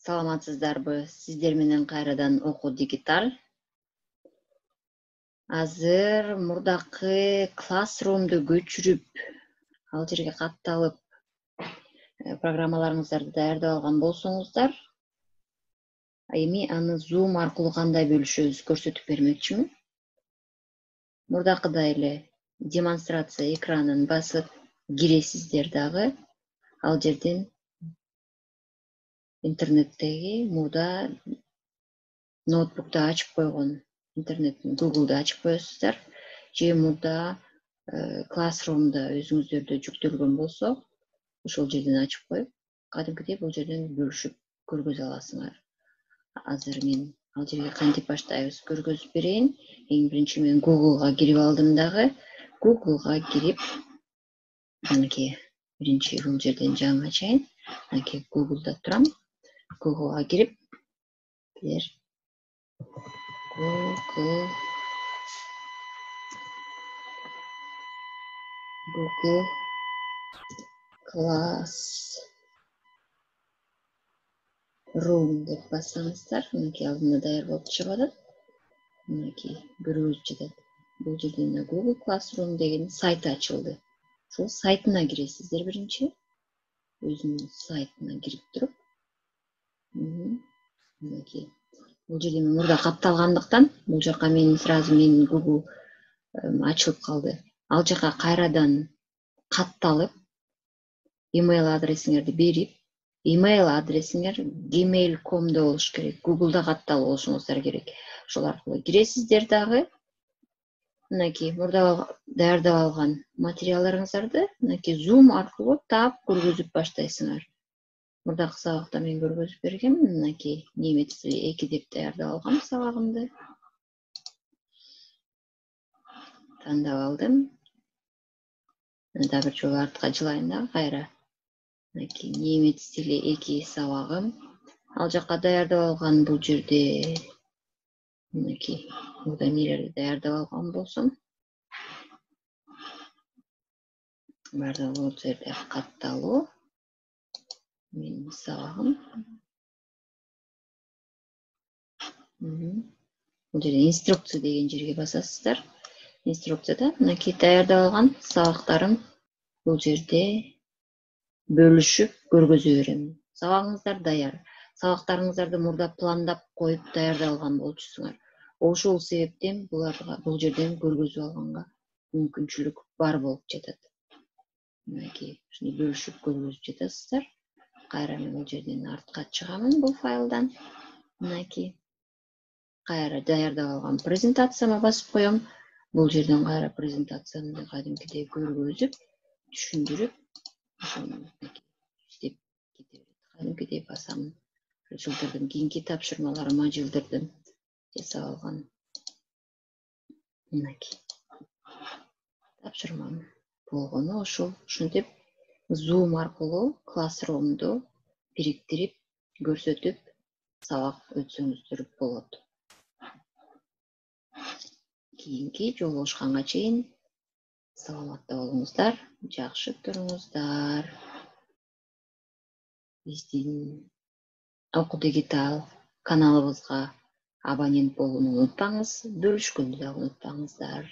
Саламатсыздарбы? Сиздер менен кайрадан окуу дигитал. Азыр мурдакы Classroom'ду көчүрүп, ал жерге катталып, программаларыңыздарды даярдап алган болсоңуздар, эми аны Zoom аркылуу кандай бөлүшөбүз көрсөтүп бермекчимин. Мурдакыдай эле демонстрация экранын басып киресиздер дагы. Ал жерден интернеттеги мурда ноутбукта ачып койгон интернеттин Google'да ачып коесуздар. Же мурда Classroom'да өзүңүздөрдө жүктөлгөн болсо, ошол жерден ачып коюп, кадимкидей бул жерден бөлүшүп көргөзө аласыңар. Азыр мен ал жерге кантип баштайбыз көргөзүп берейин. Эң биринчи мен Google'га кирип алдым дагы. Google'га кирип, анакей биринчи бул жерден жаңы ачайын. Анакей Google'да турам. Google'га кирип, Google Classroom деп бассаңыздар, мынакей алдымда даяр болуп чыгып атат. Мынакей көрүп жатат. Бул жерден Google Classroom деген сайт ачылды. Ошол сайтына киресиздер биринчи. Өзүнүн сайтына кирип туруп. Мынакей. Бул жерде мурда катталгандыктан, бул жака мен сразу менин Google ачылып калды. Ал жака кайрадан катталып, email адресиңерди берип, email адресиңер gmail.com'да болуш керек. Google'да катталып болушуңуздар керек. Ошол аркылуу киресиздер дагы. Мынакей мурда даярдап алган материалдарыңыздарды мынакей Zoom аркылуу таап көргөзүп баштайсыңар. Мурдакы сабакта мен көргөзүп бергем, мынакей немец тили 2 деп даярдап алгам сабагымды. Тандап алдым. Да бир жолу артка жылайын да кайра. Мынакей немец тили 2 сабагым. Ал жака даярдап алган бул жерде мынакей мурда нелерди даярдап алган болсом, бардыгы бул жерде катталуу. Менин сабагым. Бул жерде инструкция деген жерге басасыздар. Инструкцияда мынакей даярдап алган сабактарым бул жерде бөлүшүп көргөзө берем. Сабагыңыздар даяр. Сабактарыңыздарды мурда пландап коюп даярдап алган болчусуңар. Ошол себептен бул жерден көргөзүп алганга мүмкүнчүлүк бар болуп жатат. Мынакей ушуну бөлүшүп көргөзүп жатасыздар. Кайра мен бул жерден артка чыгамын бул файлдан. Мынакей кайра даярдап алган презентацияма басып коем. Бул жерден кайра презентациямды кадимкидей көргөзүп, түшүндүрүп, ошону иштеп кете берет. Кадимкидей басам. Жылдырдым, кийинки тапшырмаларыма жылдырдым. Жасап алган. Мынакей. Тапшырмам болгону ошол. Ушинтип Zoom аркылуу Classroom'ду бириктирип, көрсөтүп, сабак өтсөңүздөр болот. Кийинки жолугушканга чейин саламатта болуңуздар, жакшы туруңуздар. Биздин Окуу Дигитал каналыбызга абонент болууну унутпаңыз, бөлүшкөндү да унутпаңыздар.